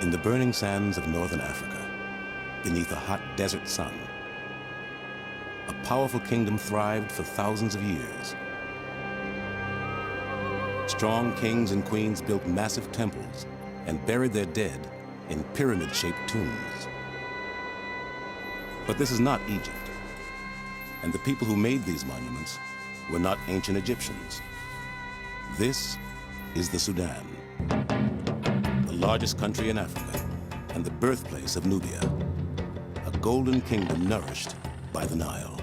In the burning sands of northern Africa, beneath a hot desert sun, a powerful kingdom thrived for thousands of years. Strong kings and queens built massive temples and buried their dead in pyramid-shaped tombs. But this is not Egypt, and the people who made these monuments were not ancient Egyptians. This is the Sudan, the largest country in Africa and the birthplace of Nubia, a golden kingdom nourished by the Nile.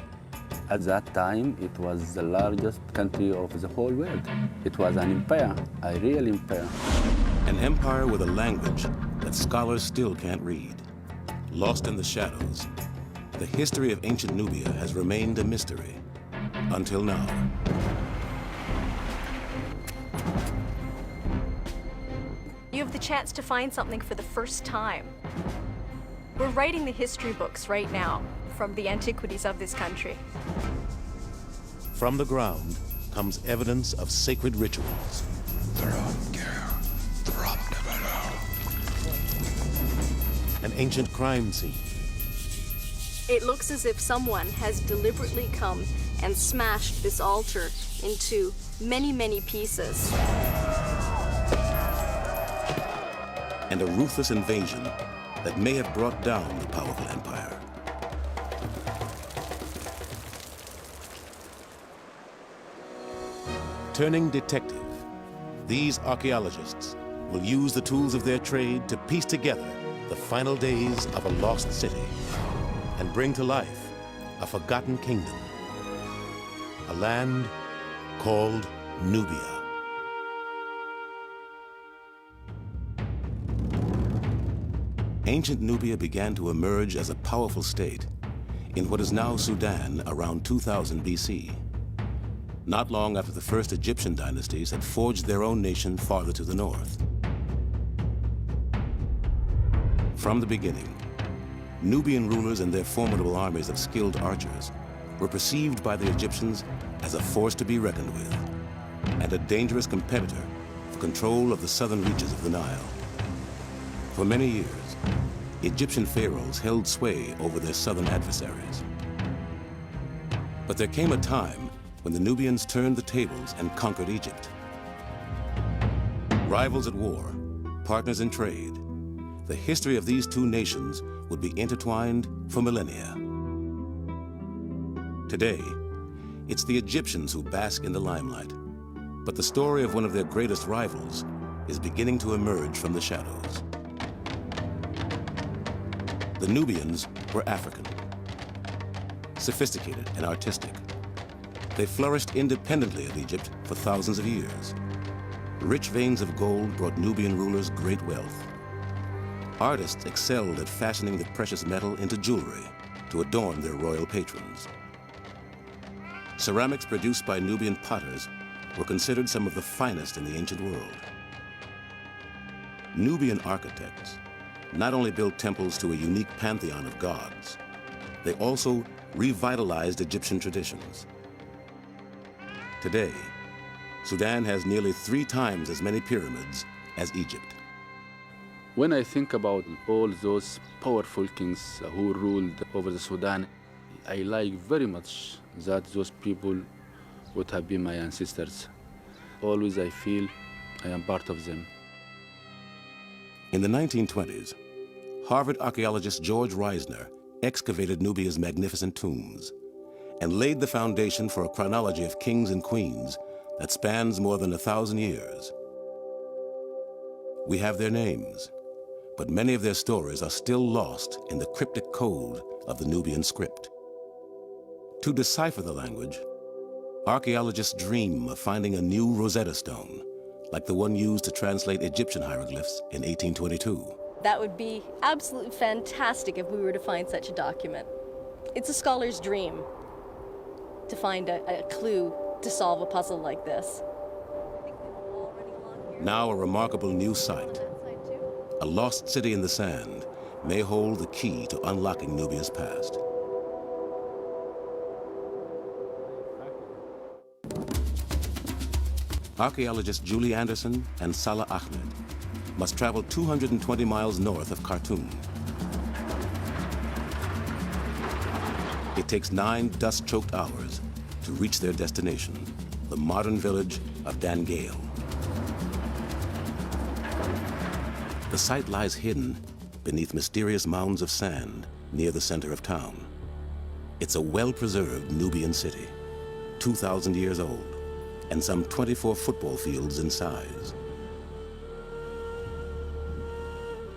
At that time, it was the largest country of the whole world. It was an empire, a real empire. An empire with a language that scholars still can't read. Lost in the shadows, the history of ancient Nubia has remained a mystery until now. You have the chance to find something for the first time. We're writing the history books right now from the antiquities of this country. From the ground comes evidence of sacred rituals. An ancient crime scene. It looks as if someone has deliberately come and smashed this altar into many, many pieces. And a ruthless invasion that may have brought down the powerful empire. Turning detective, these archaeologists will use the tools of their trade to piece together the final days of a lost city and bring to life a forgotten kingdom, a land called Nubia. Ancient Nubia began to emerge as a powerful state in what is now Sudan around 2000 BC. Not long after the first Egyptian dynasties had forged their own nation farther to the north. From the beginning, Nubian rulers and their formidable armies of skilled archers were perceived by the Egyptians as a force to be reckoned with and a dangerous competitor for control of the southern reaches of the Nile. For many years, Egyptian pharaohs held sway over their southern adversaries. But there came a time when the Nubians turned the tables and conquered Egypt. Rivals at war, partners in trade, the history of these two nations would be intertwined for millennia. Today, it's the Egyptians who bask in the limelight, but the story of one of their greatest rivals is beginning to emerge from the shadows. The Nubians were African, sophisticated and artistic. They flourished independently of Egypt for thousands of years. Rich veins of gold brought Nubian rulers great wealth. Artists excelled at fashioning the precious metal into jewelry to adorn their royal patrons. Ceramics produced by Nubian potters were considered some of the finest in the ancient world. Nubian architects not only built temples to a unique pantheon of gods, they also revitalized Egyptian traditions. Today, Sudan has nearly 3 times as many pyramids as Egypt. When I think about all those powerful kings who ruled over the Sudan, I like very much that those people would have been my ancestors. Always I feel I am part of them. In the 1920s, Harvard archaeologist George Reisner excavated Nubia's magnificent tombs and laid the foundation for a chronology of kings and queens that spans more than 1,000 years. We have their names, but many of their stories are still lost in the cryptic code of the Nubian script. To decipher the language, archaeologists dream of finding a new Rosetta Stone, like the one used to translate Egyptian hieroglyphs in 1822. That would be absolutely fantastic if we were to find such a document. It's a scholar's dream to find a clue to solve a puzzle like this. Now a remarkable new site, a lost city in the sand, may hold the key to unlocking Nubia's past. Archaeologists Julie Anderson and Salah Ahmed must travel 220 miles north of Khartoum. It takes 9 dust-choked hours to reach their destination, the modern village of Dangail. The site lies hidden beneath mysterious mounds of sand near the center of town. It's a well-preserved Nubian city, 2,000 years old, and some 24 football fields in size.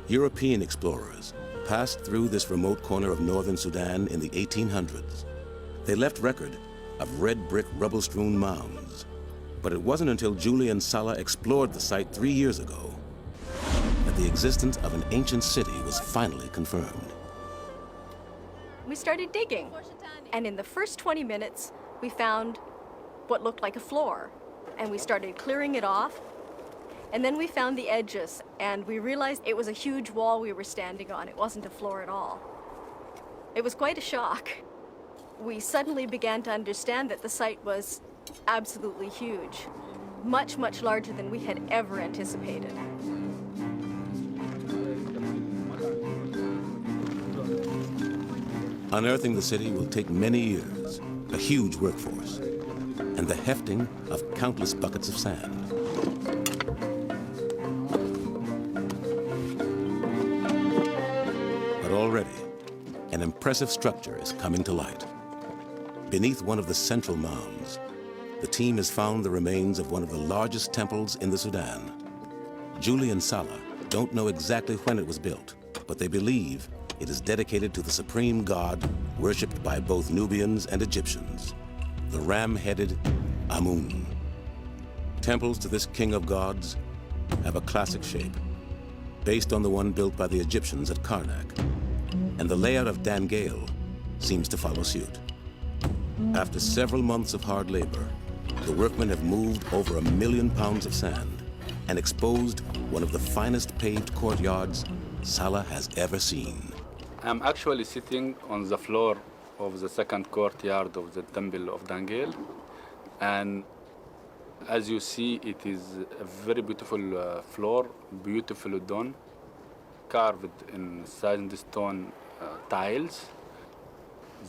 European explorers passed through this remote corner of northern Sudan in the 1800s. They left record of red brick rubble-strewn mounds. But it wasn't until Julian Salah explored the site 3 years ago that the existence of an ancient city was finally confirmed. We started digging, and in the first 20 minutes, we found what looked like a floor, and we started clearing it off, and then we found the edges, and we realized it was a huge wall we were standing on. It wasn't a floor at all. It was quite a shock. We suddenly began to understand that the site was absolutely huge, much, much larger than we had ever anticipated. Unearthing the city will take many years, a huge workforce, and the hefting of countless buckets of sand. But already, an impressive structure is coming to light. Beneath one of the central mounds, the team has found the remains of one of the largest temples in the Sudan. Julie and Salah don't know exactly when it was built, but they believe it is dedicated to the supreme god worshipped by both Nubians and Egyptians, the ram-headed Amun. Temples to this king of gods have a classic shape, based on the one built by the Egyptians at Karnak, and the layout of Dangail seems to follow suit. After several months of hard labor, the workmen have moved over 1 million pounds of sand and exposed one of the finest paved courtyards Salah has ever seen. I'm actually sitting on the floor of the second courtyard of the Temple of Dangail, and as you see, it is a very beautiful floor, beautifully done, carved in sandstone tiles.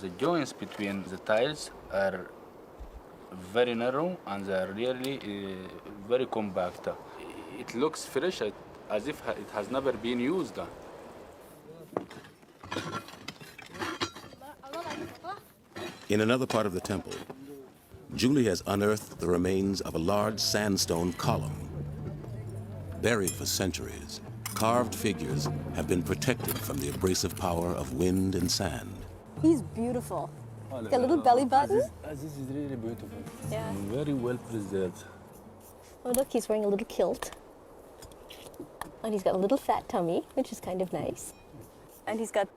The joints between the tiles are very narrow and they are really very compact. It looks fresh, as if it has never been used. In another part of the temple, Julie has unearthed the remains of a large sandstone column. Buried for centuries, carved figures have been protected from the abrasive power of wind and sand. He's beautiful. Got a little belly button. This is really beautiful. Yeah. Very well preserved. Oh, look, he's wearing a little kilt. And he's got a little fat tummy, which is kind of nice. And he's got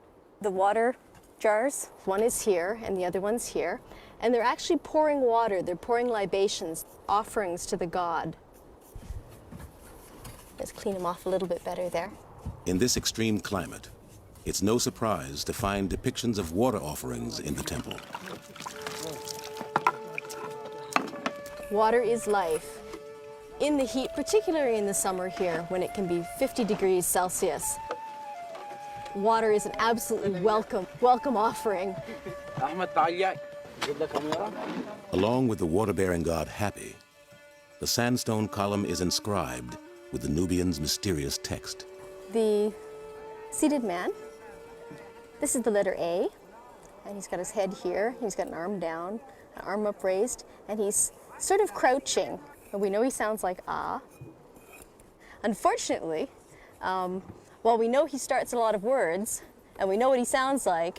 the water jars. One is here and the other one's here. And they're actually pouring water. They're pouring libations, offerings to the god. Let's clean him off a little bit better there. In this extreme climate, it's no surprise to find depictions of water offerings in the temple. Water is life. In the heat, particularly in the summer here, when it can be 50 degrees Celsius, water is an absolutely welcome offering. Along with the water-bearing god Happy, the sandstone column is inscribed with the Nubians' mysterious text. The seated man, this is the letter A, and he's got his head here, he's got an arm down, an arm upraised, and he's sort of crouching. And we know he sounds like ah. Unfortunately, while we know he starts a lot of words, and we know what he sounds like,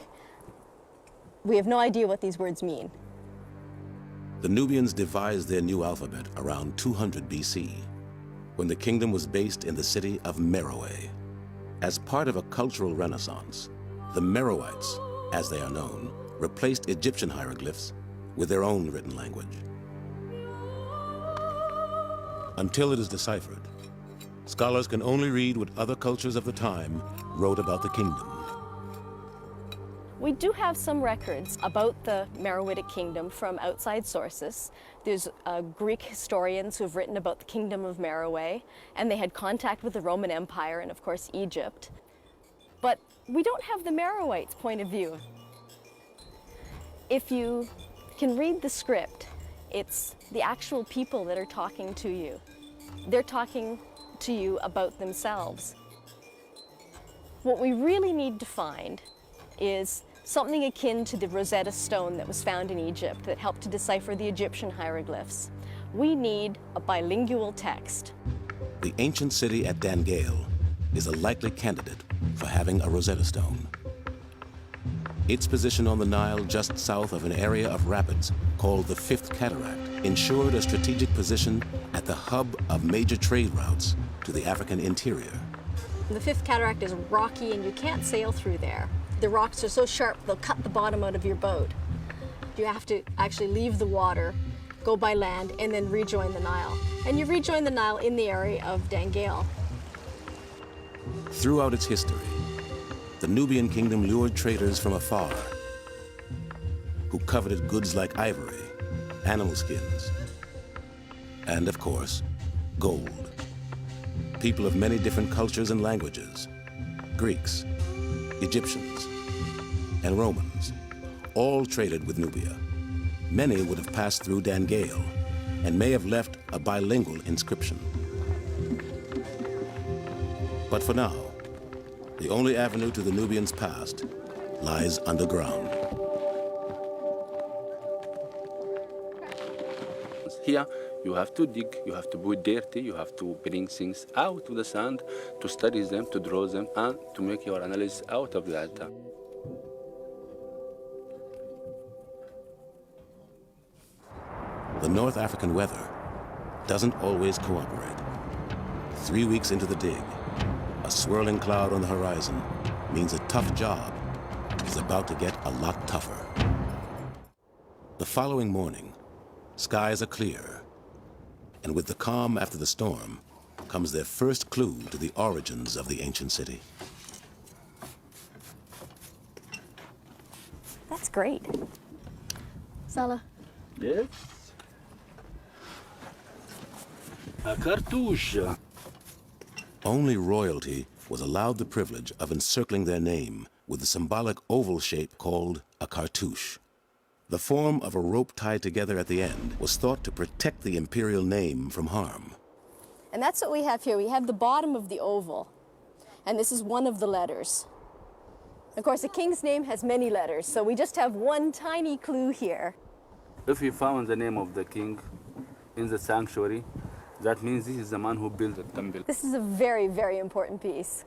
we have no idea what these words mean. The Nubians devised their new alphabet around 200 BC, when the kingdom was based in the city of Meroe. As part of a cultural renaissance, the Meroites, as they are known, replaced Egyptian hieroglyphs with their own written language. Until it is deciphered, scholars can only read what other cultures of the time wrote about the kingdom. We do have some records about the Meroitic kingdom from outside sources. There's Greek historians who have written about the kingdom of Meroe, and they had contact with the Roman Empire and, of course, Egypt. But we don't have the Meroites' point of view. If you can read the script, it's the actual people that are talking to you. They're talking to you about themselves. What we really need to find is something akin to the Rosetta Stone that was found in Egypt that helped to decipher the Egyptian hieroglyphs. We need a bilingual text. The ancient city at Dangail is a likely candidate for having a Rosetta Stone. Its position on the Nile just south of an area of rapids called the Fifth Cataract ensured a strategic position at the hub of major trade routes to the African interior. The Fifth Cataract is rocky and you can't sail through there. The rocks are so sharp they'll cut the bottom out of your boat. You have to actually leave the water, go by land, and then rejoin the Nile. And you rejoin the Nile in the area of Dangail. Throughout its history, the Nubian kingdom lured traders from afar who coveted goods like ivory, animal skins, and of course, gold. People of many different cultures and languages, Greeks, Egyptians, and Romans, all traded with Nubia. Many would have passed through Dangail and may have left a bilingual inscription. But for now, the only avenue to the Nubians' past lies underground. Here, you have to dig, you have to be dirty, you have to bring things out of the sand, to study them, to draw them, and to make your analysis out of that. The North African weather doesn't always cooperate. 3 weeks into the dig, a swirling cloud on the horizon means a tough job is about to get a lot tougher. The following morning, skies are clear, and with the calm after the storm comes their first clue to the origins of the ancient city. That's great. Salah. Yes. A cartouche. Only royalty was allowed the privilege of encircling their name with the symbolic oval shape called a cartouche. The form of a rope tied together at the end was thought to protect the imperial name from harm. And that's what we have here. We have the bottom of the oval, and this is one of the letters. Of course, a king's name has many letters, so we just have one tiny clue here. If you found the name of the king in the sanctuary, that means this is the man who built the temple. This is a very, very important piece.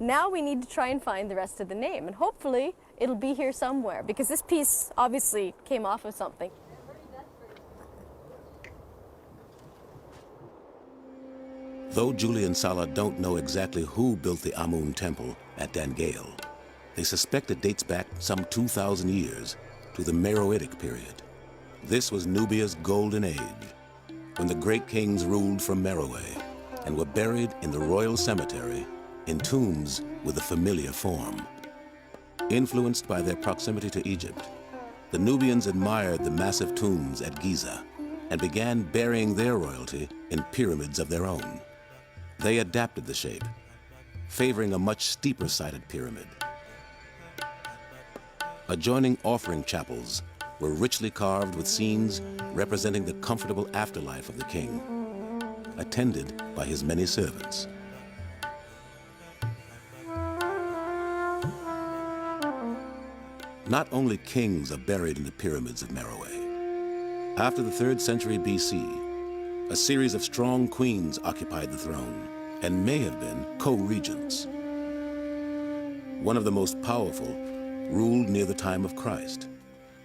Now we need to try and find the rest of the name, and hopefully it'll be here somewhere, because this piece obviously came off of something. Though Julie and Salah don't know exactly who built the Amun temple at Dangail, they suspect it dates back some 2,000 years to the Meroitic period. This was Nubia's golden age, when the great kings ruled from Meroe and were buried in the royal cemetery in tombs with a familiar form. Influenced by their proximity to Egypt, the Nubians admired the massive tombs at Giza and began burying their royalty in pyramids of their own. They adapted the shape, favoring a much steeper-sided pyramid. Adjoining offering chapels were richly carved with scenes representing the comfortable afterlife of the king, attended by his many servants. Not only kings are buried in the pyramids of Meroe. After the 3rd century BC, a series of strong queens occupied the throne and may have been co-regents. One of the most powerful ruled near the time of Christ,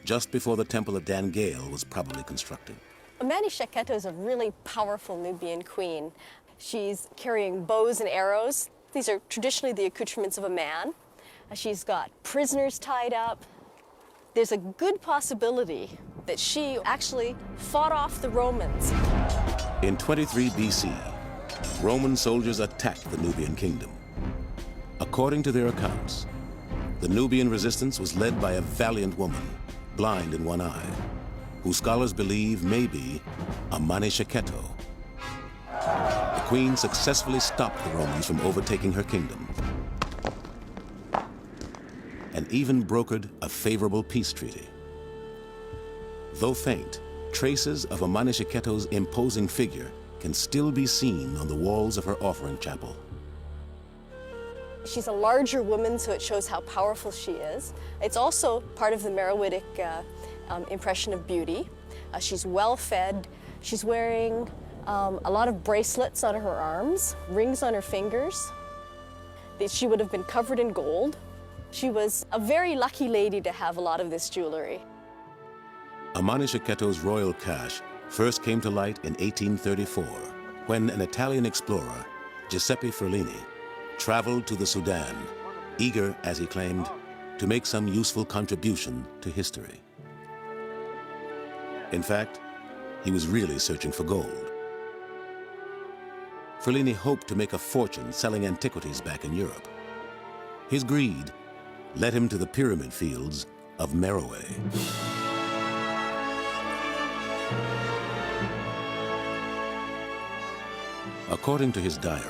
just before the temple of Dangail was probably constructed. Amani Shaketo is a really powerful Nubian queen. She's carrying bows and arrows. These are traditionally the accoutrements of a man. She's got prisoners tied up. There's a good possibility that she actually fought off the Romans. In 23 BC, Roman soldiers attacked the Nubian kingdom. According to their accounts, The Nubian resistance was led by a valiant woman, blind in one eye, who scholars believe may be Amani Sheketo. The queen successfully stopped the Romans from overtaking her kingdom and even brokered a favorable peace treaty. Though faint, traces of Amani Sheketo's imposing figure can still be seen on the walls of her offering chapel. She's a larger woman, so it shows how powerful she is. It's also part of the Meroitic impression of beauty. She's well-fed. She's wearing a lot of bracelets on her arms, rings on her fingers. She would have been covered in gold. She was a very lucky lady to have a lot of this jewelry. Amani Sheketo's royal cache first came to light in 1834, when an Italian explorer, Giuseppe Ferlini, traveled to the Sudan, eager, as he claimed, to make some useful contribution to history. In fact, he was really searching for gold. Ferlini hoped to make a fortune selling antiquities back in Europe. His greed led him to the pyramid fields of Meroe. According to his diary,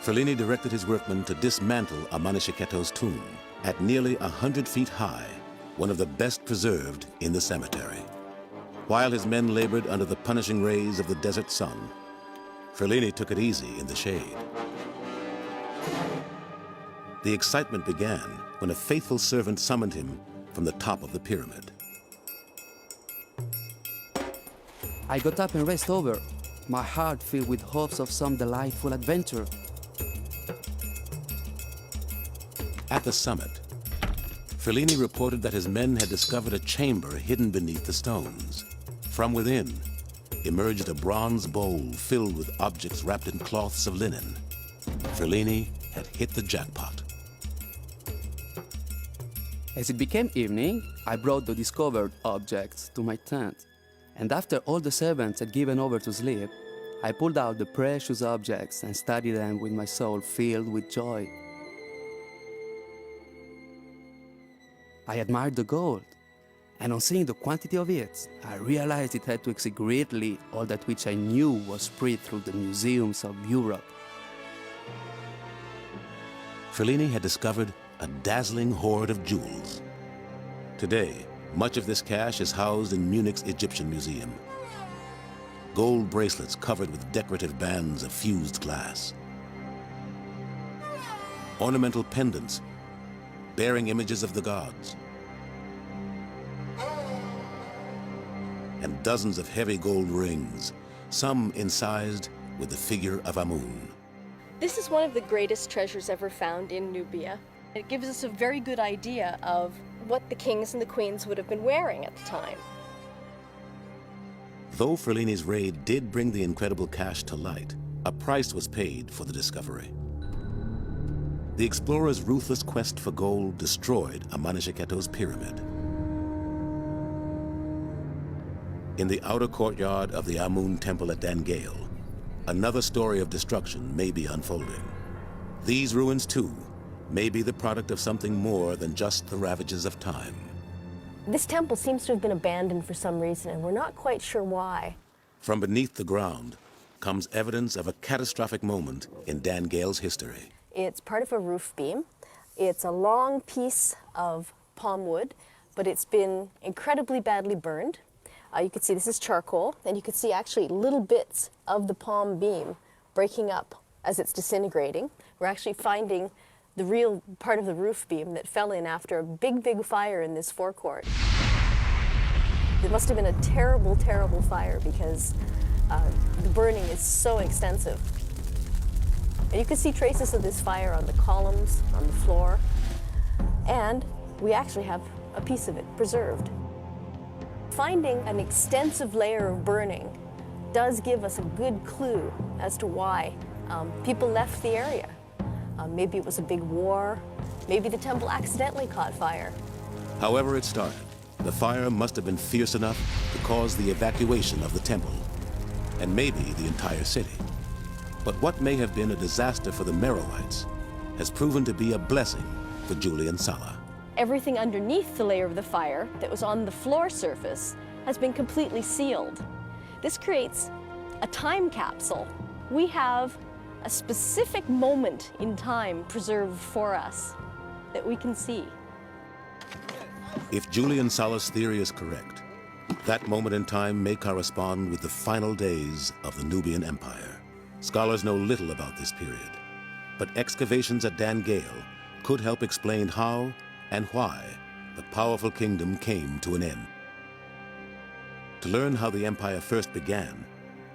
Ferlini directed his workmen to dismantle Amani Sheketo's tomb at nearly 100 feet high, one of the best preserved in the cemetery. While his men labored under the punishing rays of the desert sun, Ferlini took it easy in the shade. The excitement began when a faithful servant summoned him from the top of the pyramid. I got up and raced over, my heart filled with hopes of some delightful adventure. At the summit, Ferlini reported that his men had discovered a chamber hidden beneath the stones. From within emerged a bronze bowl filled with objects wrapped in cloths of linen. Ferlini had hit the jackpot. As it became evening, I brought the discovered objects to my tent, and after all the servants had given over to sleep, I pulled out the precious objects and studied them with my soul filled with joy. I admired the gold, and on seeing the quantity of it, I realized it had to exceed greatly all that which I knew was spread through the museums of Europe. Ferlini had discovered a dazzling hoard of jewels. Today, much of this cache is housed in Munich's Egyptian Museum. Gold bracelets covered with decorative bands of fused glass. Ornamental pendants bearing images of the gods. And dozens of heavy gold rings, some incised with the figure of Amun. This is one of the greatest treasures ever found in Nubia. It gives us a very good idea of what the kings and the queens would have been wearing at the time. Though Ferlini's raid did bring the incredible cache to light, a price was paid for the discovery. The explorers' ruthless quest for gold destroyed Amani Sheketo's pyramid. In the outer courtyard of the Amun temple at Dan Gale, another story of destruction may be unfolding. These ruins, too, may be the product of something more than just the ravages of time. This temple seems to have been abandoned for some reason, and we're not quite sure why. From beneath the ground comes evidence of a catastrophic moment in Dan Gale's history. It's part of a roof beam. It's a long piece of palm wood, but it's been incredibly badly burned. You can see this is charcoal, and you can see actually little bits of the palm beam breaking up as it's disintegrating. We're actually finding the real part of the roof beam that fell in after a big, big fire in this forecourt. It must have been a terrible, terrible fire because the burning is so extensive. And you can see traces of this fire on the columns, on the floor, and we actually have a piece of it preserved. Finding an extensive layer of burning does give us a good clue as to why people left the area. Maybe it was a big war, maybe the temple accidentally caught fire. However it started, the fire must have been fierce enough to cause the evacuation of the temple, and maybe the entire city. But what may have been a disaster for the Meroites has proven to be a blessing for Julian Sala. Everything underneath the layer of the fire that was on the floor surface has been completely sealed. This creates a time capsule. We have a specific moment in time preserved for us that we can see. If Julian Sala's theory is correct, that moment in time may correspond with the final days of the Nubian Empire. Scholars know little about this period, but excavations at Dan Gale could help explain how and why the powerful kingdom came to an end. To learn how the empire first began,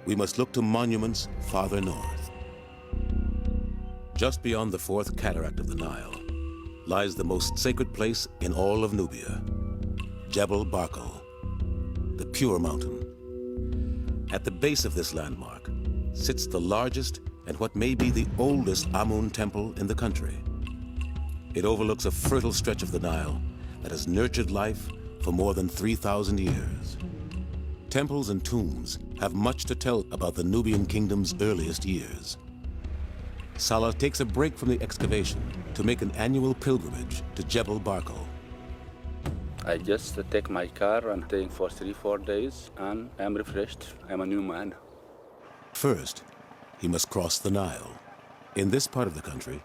we must look to monuments farther north. Just beyond the fourth cataract of the Nile lies the most sacred place in all of Nubia, Jebel Barkal, the Pure Mountain. At the base of this landmark sits the largest and what may be the oldest Amun temple in the country. It overlooks a fertile stretch of the Nile that has nurtured life for more than 3,000 years. Temples and tombs have much to tell about the Nubian kingdom's earliest years. Salah takes a break from the excavation to make an annual pilgrimage to Jebel Barkal. I just take my car and stay for 3-4 days, and I'm refreshed. I'm a new man. First, he must cross the Nile. In this part of the country,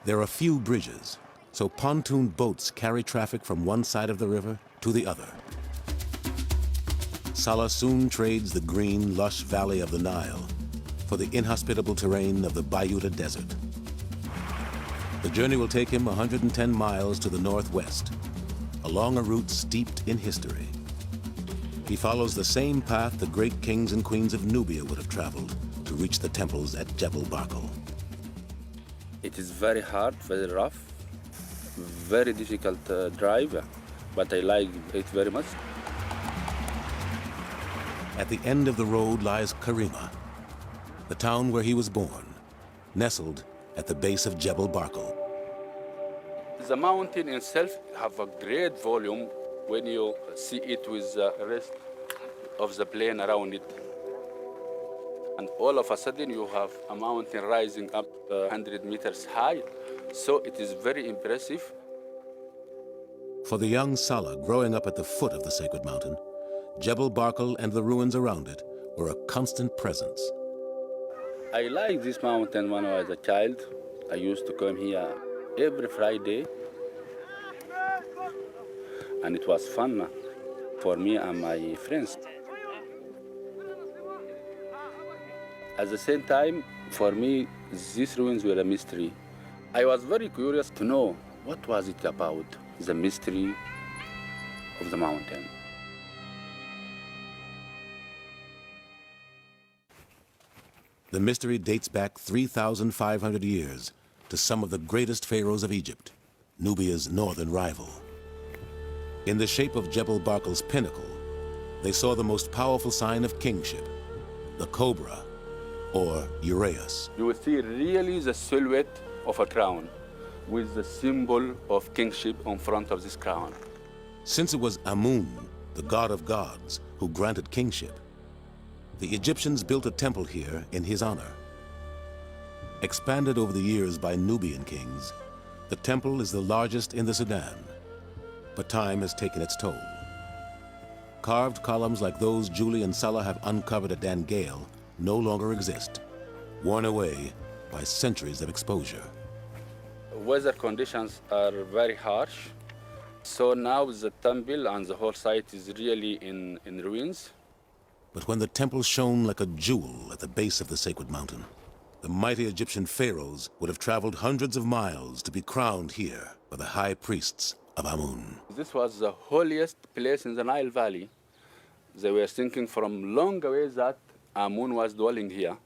there are few bridges, so pontoon boats carry traffic from one side of the river to the other. Salah soon trades the green, lush valley of the Nile for the inhospitable terrain of the Bayuta Desert. The journey will take him 110 miles to the northwest, along a route steeped in history. He follows the same path the great kings and queens of Nubia would have traveled to reach the temples at Jebel Barkal. It is very hard, very rough, very difficult drive, but I like it very much. At the end of the road lies Karima, the town where he was born, nestled at the base of Jebel Barkal. The mountain itself have a great volume when you see it with the rest of the plain around it. And all of a sudden you have a mountain rising up 100 meters high. So it is very impressive. For the young Salah growing up at the foot of the sacred mountain, Jebel Barkal and the ruins around it were a constant presence. I like this mountain when I was a child. I used to come here every Friday. And it was fun for me and my friends. At the same time, for me, these ruins were a mystery. I was very curious to know what was it about, the mystery of the mountain. The mystery dates back 3,500 years to some of the greatest pharaohs of Egypt, Nubia's northern rival. In the shape of Jebel Barkal's pinnacle, they saw the most powerful sign of kingship, the cobra, or Uraeus. You will see really the silhouette of a crown with the symbol of kingship on front of this crown. Since it was Amun, the god of gods, who granted kingship, the Egyptians built a temple here in his honor. Expanded over the years by Nubian kings, the temple is the largest in the Sudan, but time has taken its toll. Carved columns like those Julie and Salah have uncovered at Dan Gale no longer exist, worn away by centuries of exposure. Weather conditions are very harsh, so now the temple and the whole site is really in ruins. But when the temple shone like a jewel at the base of the sacred mountain, the mighty Egyptian pharaohs would have traveled hundreds of miles to be crowned here by the high priests of Amun. This was the holiest place in the Nile Valley. They were thinking from long away that Amun was dwelling here.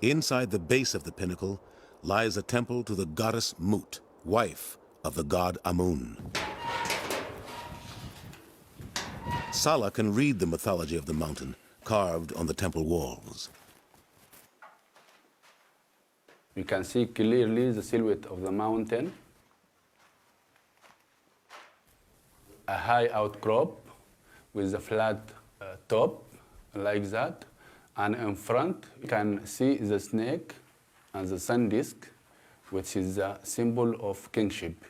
Inside the base of the pinnacle lies a temple to the goddess Mut, wife of the god Amun. Salah can read the mythology of the mountain carved on the temple walls. You can see clearly the silhouette of the mountain. A high outcrop with a flat top, like that. And in front, you can see the snake and the sun disk, which is a symbol of kingship.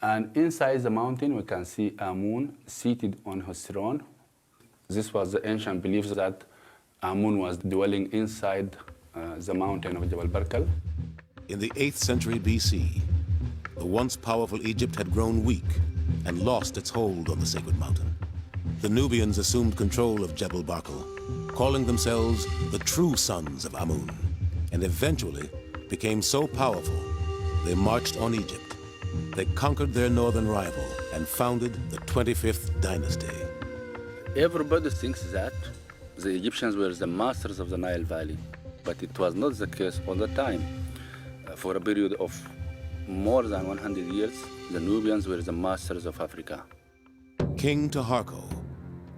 And inside the mountain, we can see Amun seated on his throne. This was the ancient belief that Amun was dwelling inside the mountain of Jabal Barkal. In the 8th century BC, the once powerful Egypt had grown weak and lost its hold on the sacred mountain. The Nubians assumed control of Jebel Barkal, calling themselves the true sons of Amun, and eventually became so powerful they marched on Egypt. They conquered their northern rival and founded the 25th dynasty. Everybody thinks that the Egyptians were the masters of the Nile Valley, but it was not the case all the time. For a period of more than 100 years, the Nubians were the masters of Africa. King Taharko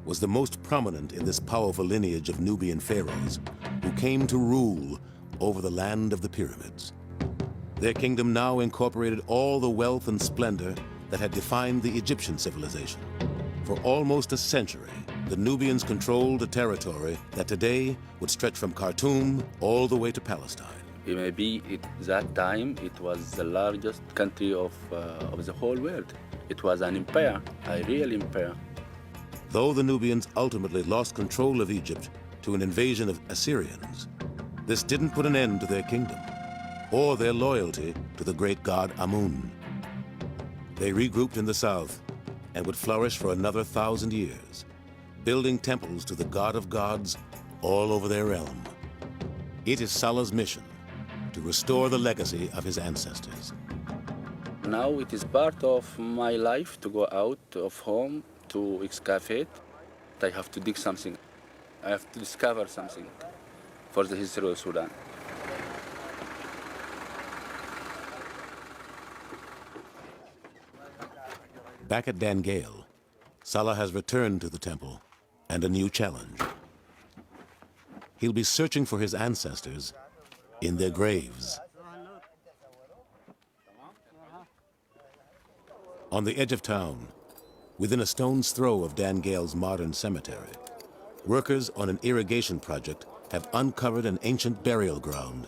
was the most prominent in this powerful lineage of Nubian pharaohs who came to rule over the land of the pyramids. Their kingdom now incorporated all the wealth and splendor that had defined the Egyptian civilization. For almost a century, the Nubians controlled a territory that today would stretch from Khartoum all the way to Palestine. Maybe at that time it was the largest country of the whole world. It was an empire, a real empire. Though the Nubians ultimately lost control of Egypt to an invasion of Assyrians, this didn't put an end to their kingdom or their loyalty to the great god Amun. They regrouped in the south and would flourish for another 1,000 years, building temples to the god of gods all over their realm. It is Salah's mission to restore the legacy of his ancestors. Now it is part of my life to go out of home to excavate. I have to dig something. I have to discover something for the history of Sudan. Back at Dan Gale, Salah has returned to the temple and a new challenge. He'll be searching for his ancestors in their graves. On the edge of town, within a stone's throw of Dan Gale's modern cemetery, workers on an irrigation project have uncovered an ancient burial ground.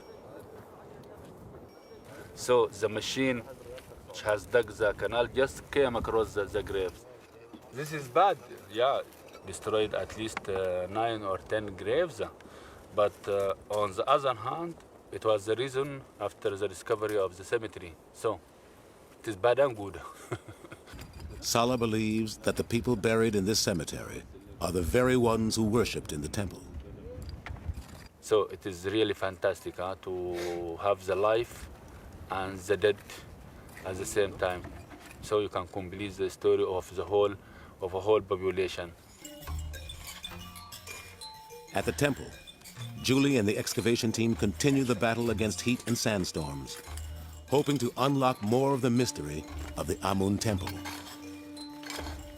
So the machine which has dug the canal just came across the graves. This is bad, yeah. Destroyed at least 9 or 10 graves. But on the other hand, it was the reason after the discovery of the cemetery. So it is bad and good. Salah believes that the people buried in this cemetery are the very ones who worshipped in the temple. So it is really fantastic to have the life and the dead at the same time. So you can complete the story of a whole population. At the temple, Julie and the excavation team continue the battle against heat and sandstorms, hoping to unlock more of the mystery of the Amun temple.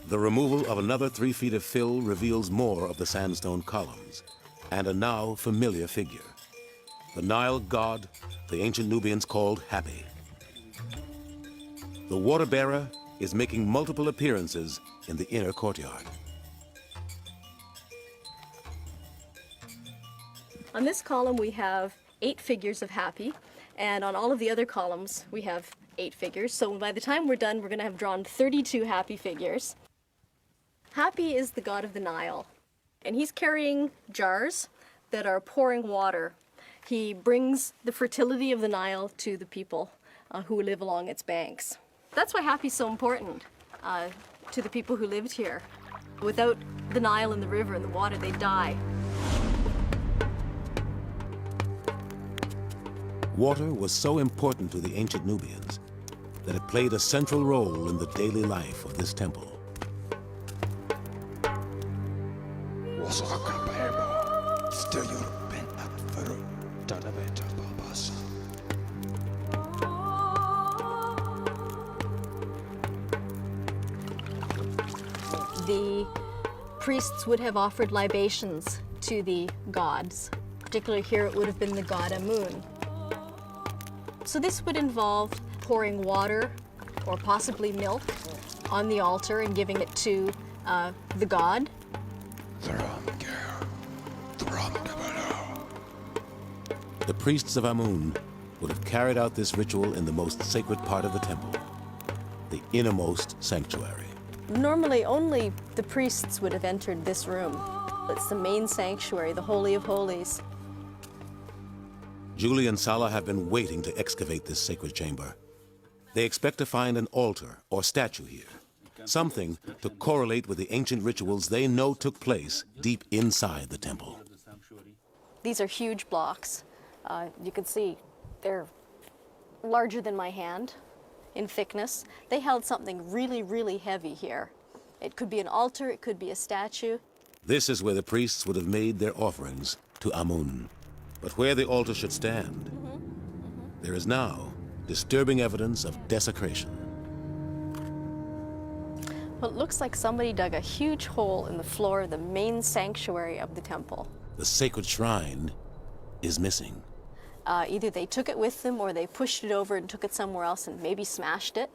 The removal of another 3 feet of fill reveals more of the sandstone columns and a now familiar figure, the Nile god the ancient Nubians called Hapi. The water bearer is making multiple appearances in the inner courtyard. On this column we have 8 figures of Hapi, and on all of the other columns we have 8 figures. So by the time we're done, we're going to have drawn 32 Hapi figures. Hapi is the god of the Nile, and he's carrying jars that are pouring water. He brings the fertility of the Nile to the people who live along its banks. That's why Hapi's so important to the people who lived here. Without the Nile and the river and the water, they'd die. Water was so important to the ancient Nubians that it played a central role in the daily life of this temple. The priests would have offered libations to the gods. Particularly here it would have been the god Amun. So this would involve pouring water or possibly milk on the altar and giving it to the god. The priests of Amun would have carried out this ritual in the most sacred part of the temple, the innermost sanctuary. Normally, only the priests would have entered this room. It's the main sanctuary, the Holy of Holies. Julie and Salah have been waiting to excavate this sacred chamber. They expect to find an altar or statue here, something to correlate with the ancient rituals they know took place deep inside the temple. These are huge blocks. You can see they're larger than my hand in thickness. They held something really, really heavy here. It could be an altar, it could be a statue. This is where the priests would have made their offerings to Amun. But where the altar should stand, there is now disturbing evidence of desecration. Well, it looks like somebody dug a huge hole in the floor of the main sanctuary of the temple. The sacred shrine is missing. Either they took it with them or they pushed it over and took it somewhere else and maybe smashed it.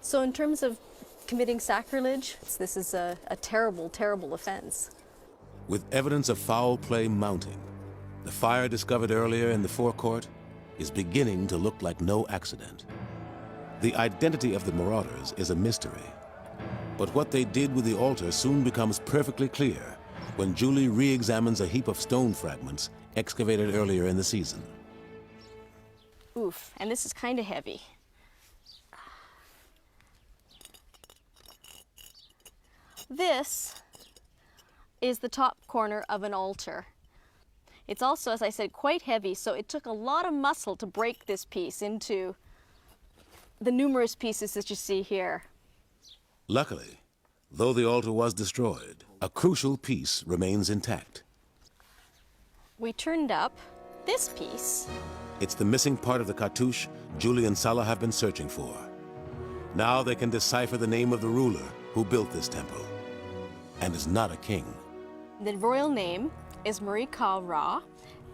So in terms of committing sacrilege, this is a terrible, terrible offense. With evidence of foul play mounting, the fire discovered earlier in the forecourt is beginning to look like no accident. The identity of the marauders is a mystery, but what they did with the altar soon becomes perfectly clear when Julie re-examines a heap of stone fragments excavated earlier in the season. Oof, and this is kind of heavy. This is the top corner of an altar. It's also, as I said, quite heavy, so it took a lot of muscle to break this piece into the numerous pieces that you see here. Luckily, though the altar was destroyed, a crucial piece remains intact. We turned up this piece. It's the missing part of the cartouche Julie and Salah have been searching for. Now they can decipher the name of the ruler who built this temple, and is not a king. The royal name is Marie Ka Ra,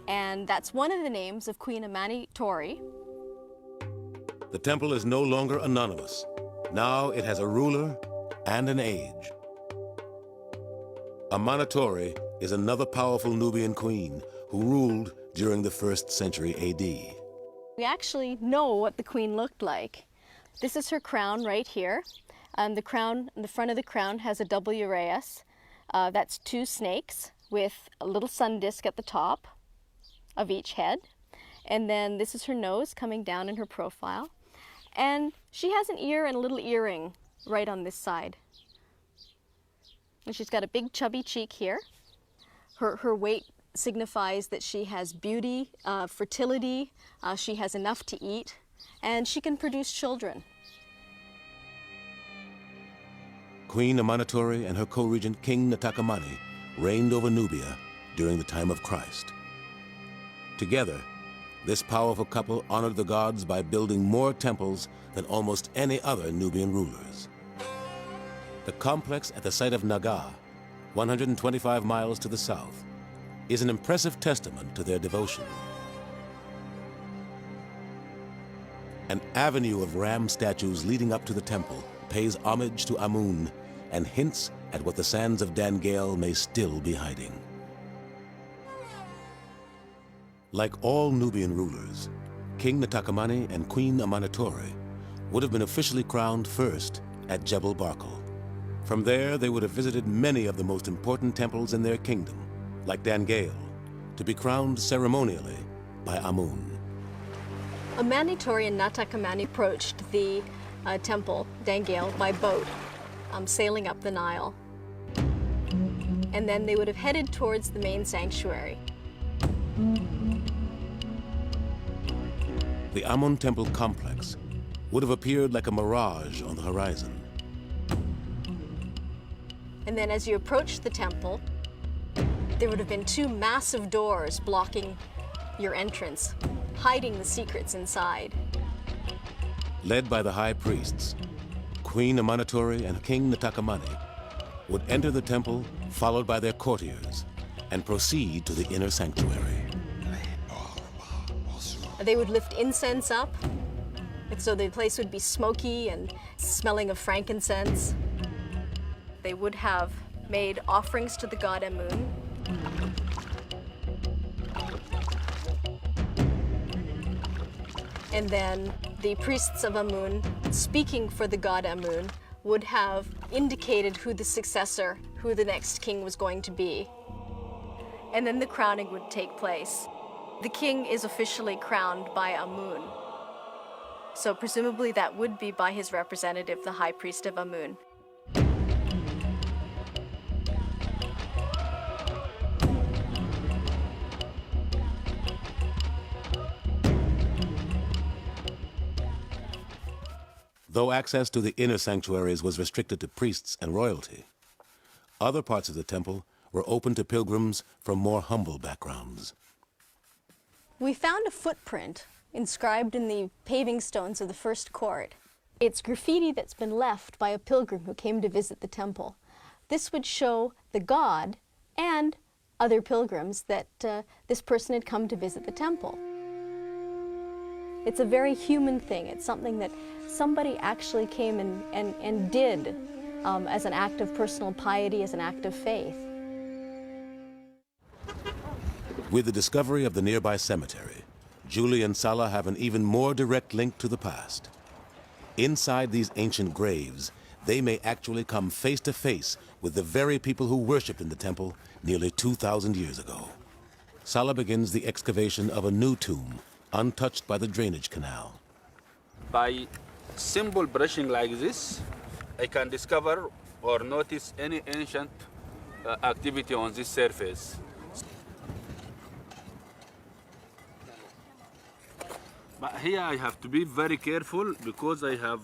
and that's one of the names of Queen Amani-Tori. The temple is no longer anonymous. Now it has a ruler and an age. Amani-Tori is another powerful Nubian queen who ruled during the 1st century AD. We actually know what the queen looked like. This is her crown right here. The crown, the front of the crown has a double uraeus. That's 2 snakes with a little sun disk at the top of each head. And then this is her nose coming down in her profile. And she has an ear and a little earring right on this side. And she's got a big chubby cheek here. Her weight signifies that she has beauty, fertility, she has enough to eat, and she can produce children. Queen Amani-Tori and her co-regent King Natakamani reigned over Nubia during the time of Christ. Together, this powerful couple honored the gods by building more temples than almost any other Nubian rulers. The complex at the site of Naga, 125 miles to the south, is an impressive testament to their devotion. An avenue of ram statues leading up to the temple pays homage to Amun and hints at what the sands of Dan-Gale may still be hiding. Like all Nubian rulers, King Natakamani and Queen Amani-Tori would have been officially crowned first at Jebel Barkal. From there, they would have visited many of the most important temples in their kingdom, like Dan-Gale, to be crowned ceremonially by Amun. Amani-Tori and Natakamani approached the temple, Dan-Gale, by boat, sailing up the Nile. And then they would have headed towards the main sanctuary. The Amun temple complex would have appeared like a mirage on the horizon. And then as you approached the temple, there would have been 2 massive doors blocking your entrance, hiding the secrets inside. Led by the high priests, Queen Amani-Tori and King Natakamani would enter the temple, followed by their courtiers, and proceed to the inner sanctuary. They would lift incense up, and so the place would be smoky and smelling of frankincense. They would have made offerings to the god Amun. And then the priests of Amun, speaking for the god Amun, would have indicated who the successor, who the next king was going to be. And then the crowning would take place. The king is officially crowned by Amun. So presumably that would be by his representative, the high priest of Amun. Though access to the inner sanctuaries was restricted to priests and royalty, other parts of the temple were open to pilgrims from more humble backgrounds. We found a footprint inscribed in the paving stones of the first court. It's graffiti that's been left by a pilgrim who came to visit the temple. This would show the god and other pilgrims that this person had come to visit the temple. It's a very human thing. It's something that somebody actually came and did as an act of personal piety, as an act of faith. With the discovery of the nearby cemetery, Julie and Salah have an even more direct link to the past. Inside these ancient graves, they may actually come face to face with the very people who worshipped in the temple nearly 2,000 years ago. Salah begins the excavation of a new tomb, untouched by the drainage canal. By simple brushing like this, I can discover or notice any ancient activity on this surface. But here I have to be very careful because I have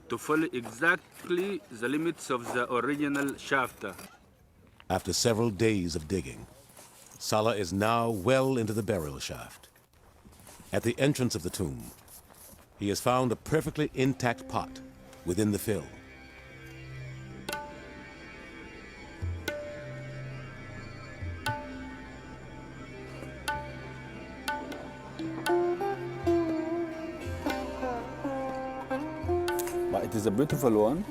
to follow exactly the limits of the original shaft. After several days of digging, Salah is now well into the burial shaft. At the entrance of the tomb, he has found a perfectly intact pot within the fill. But it is a beautiful one.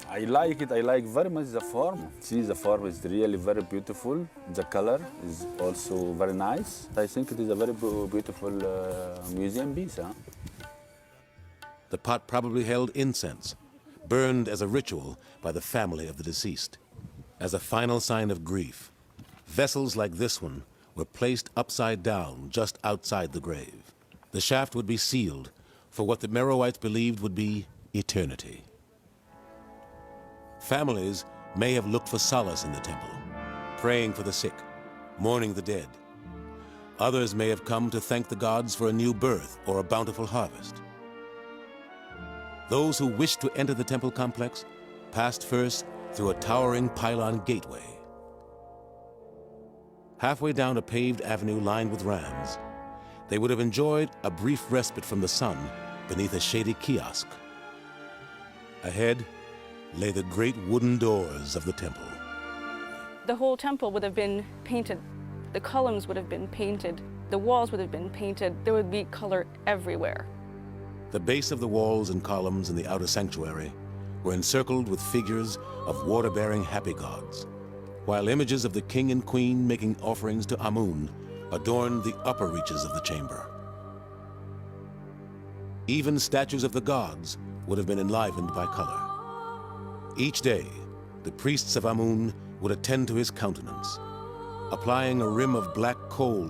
I like it. I like very much the form. See, the form is really very beautiful. The color is also very nice. I think it is a very beautiful museum piece. Huh? The pot probably held incense, burned as a ritual by the family of the deceased. As a final sign of grief, vessels like this one were placed upside down just outside the grave. The shaft would be sealed for what the Merowites believed would be eternity. Families may have looked for solace in the temple, praying for the sick, mourning the dead. Others may have come to thank the gods for a new birth or a bountiful harvest. Those who wished to enter the temple complex passed first through a towering pylon gateway. Halfway down a paved avenue lined with rams, they would have enjoyed a brief respite from the sun beneath a shady kiosk. Ahead lay the great wooden doors of the temple. The whole temple would have been painted. The columns would have been painted. The walls would have been painted. There would be color everywhere. The base of the walls and columns in the outer sanctuary were encircled with figures of water-bearing happy gods, while images of the king and queen making offerings to Amun adorned the upper reaches of the chamber. Even statues of the gods would have been enlivened by color. Each day, the priests of Amun would attend to his countenance, applying a rim of black coal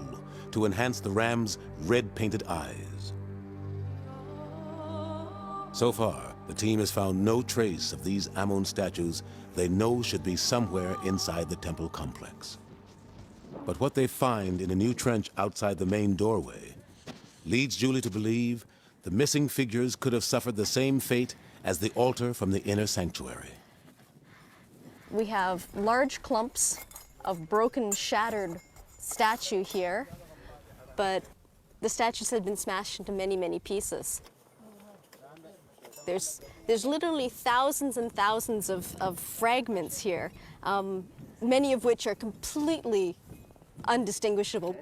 to enhance the ram's red-painted eyes. So far, the team has found no trace of these Amun statues they know should be somewhere inside the temple complex. But what they find in a new trench outside the main doorway leads Julie to believe the missing figures could have suffered the same fate as the altar from the inner sanctuary. We have large clumps of broken, shattered statue here, but the statues had been smashed into many, many pieces. There's literally thousands and thousands of fragments here, many of which are completely undistinguishable.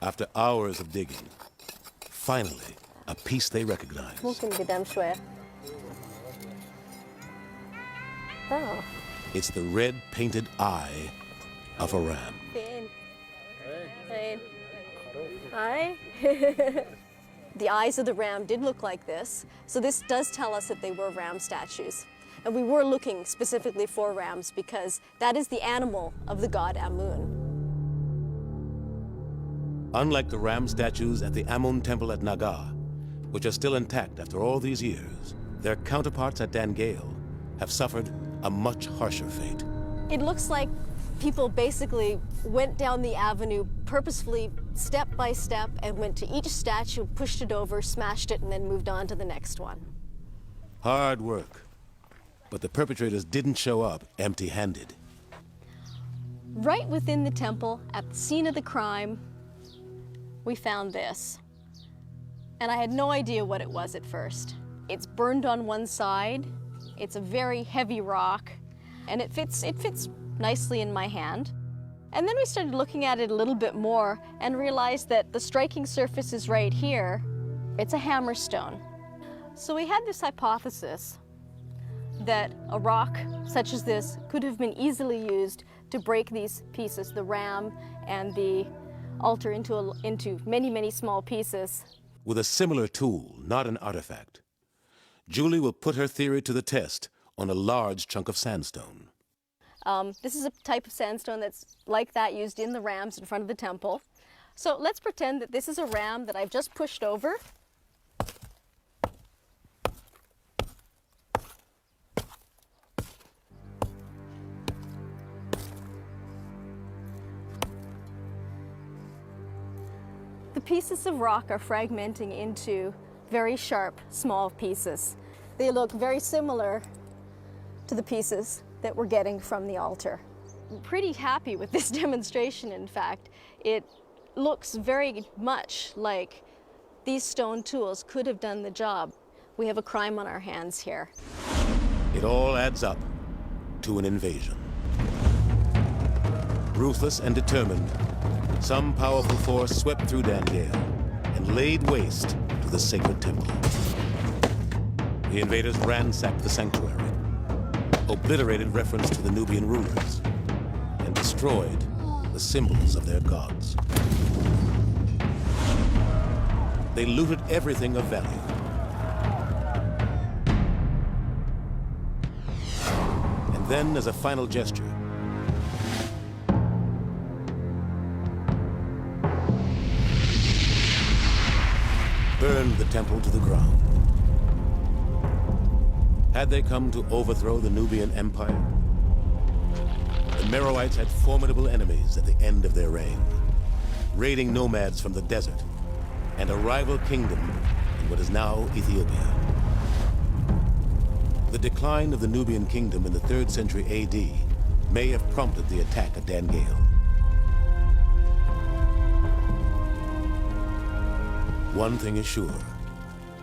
After hours of digging, finally, a piece they recognize. Oh. It's the red-painted eye of a ram. Hi. The eyes of the ram did look like this, so this does tell us that they were ram statues. And we were looking specifically for rams because that is the animal of the god Amun. Unlike the ram statues at the Amun temple at Naga, which are still intact after all these years, their counterparts at Dangale have suffered a much harsher fate. It looks like people basically went down the avenue purposefully, step by step, and went to each statue, pushed it over, smashed it, and then moved on to the next one. Hard work. But the perpetrators didn't show up empty-handed. Right within the temple, at the scene of the crime, we found this. And I had no idea what it was at first. It's burned on one side. It's a very heavy rock, and it fits nicely in my hand. And then we started looking at it a little bit more and realized that the striking surface is right here. It's a hammerstone. So we had this hypothesis that a rock such as this could have been easily used to break these pieces, the ram and the altar, into many, many small pieces. With a similar tool, not an artifact, Julie will put her theory to the test on a large chunk of sandstone. This is a type of sandstone that's like that used in the rams in front of the temple. So let's pretend that this is a ram that I've just pushed over. The pieces of rock are fragmenting into very sharp, small pieces. They look very similar to the pieces that we're getting from the altar. I'm pretty happy with this demonstration, in fact. It looks very much like these stone tools could have done the job. We have a crime on our hands here. It all adds up to an invasion. Ruthless and determined, some powerful force swept through Dangale and laid waste to the sacred temple. The invaders ransacked the sanctuary, obliterated reference to the Nubian rulers, and destroyed the symbols of their gods. They looted everything of value. And then, as a final gesture, burned the temple to the ground. Had they come to overthrow the Nubian Empire? The Meroites had formidable enemies at the end of their reign, raiding nomads from the desert, and a rival kingdom in what is now Ethiopia. The decline of the Nubian kingdom in the 3rd century AD may have prompted the attack at Dangale. One thing is sure,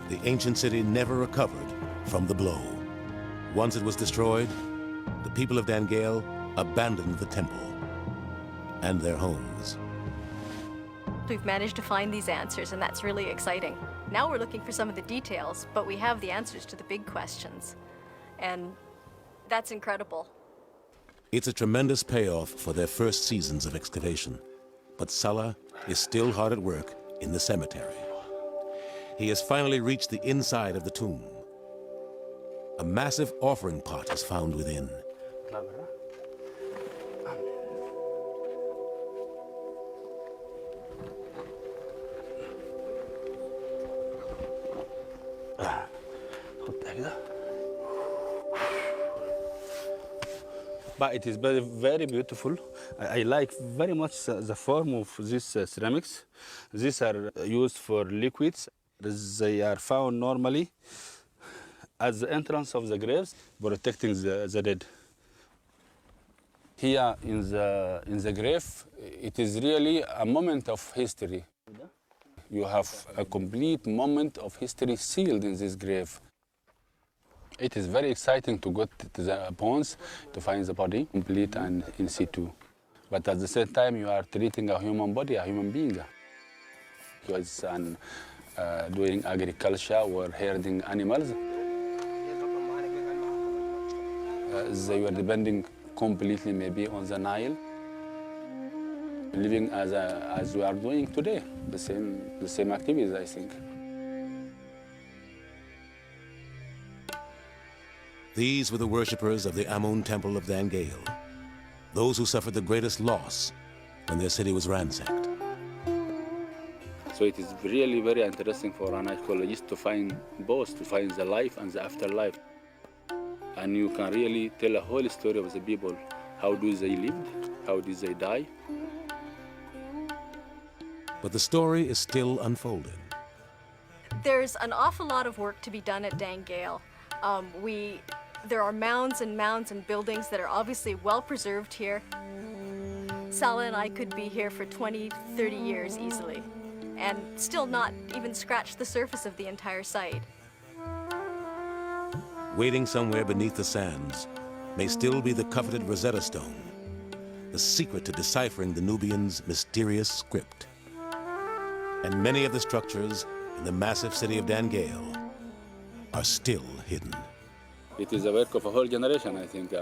the ancient city never recovered from the blow. Once it was destroyed, the people of Dangale abandoned the temple and their homes. We've managed to find these answers, and that's really exciting. Now we're looking for some of the details, but we have the answers to the big questions. And that's incredible. It's a tremendous payoff for their first seasons of excavation. But Salah is still hard at work in the cemetery. He has finally reached the inside of the tomb. A massive offering pot is found within. But it is very, very beautiful. I like very much the form of these ceramics. These are used for liquids. They are found normally at the entrance of the graves, protecting the dead. Here in the grave, it is really a moment of history. You have a complete moment of history sealed in this grave. It is very exciting to go to the bones to find the body complete and in situ. But at the same time, you are treating a human body, a human being. Because doing agriculture or herding animals, they were depending completely maybe on the Nile. living as we are doing today, the same activities, I think. These were the worshippers of the Amun temple of Dan Gale, those who suffered the greatest loss when their city was ransacked. So it is really very interesting for an archaeologist to find both, to find the life and the afterlife. And you can really tell a whole story of the people. How do they live? How did they die? But the story is still unfolding. There's an awful lot of work to be done at Dan Gale. There are mounds and mounds and buildings that are obviously well preserved here. Salah and I could be here for 20, 30 years easily, and still not even scratch the surface of the entire site. Waiting somewhere beneath the sands may still be the coveted Rosetta Stone, the secret to deciphering the Nubians' mysterious script. And many of the structures in the massive city of Dan Gale are still hidden. It is a work of a whole generation, I think.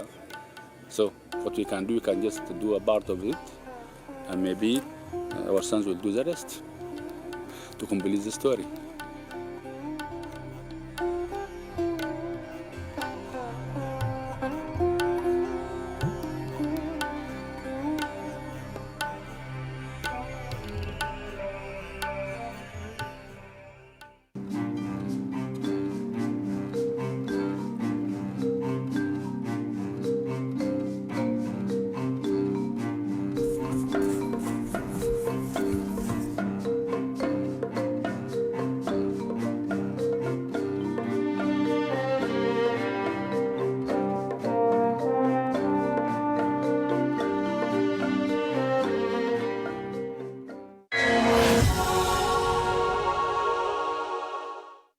So what we can do, we can just do a part of it, and maybe our sons will do the rest to complete the story.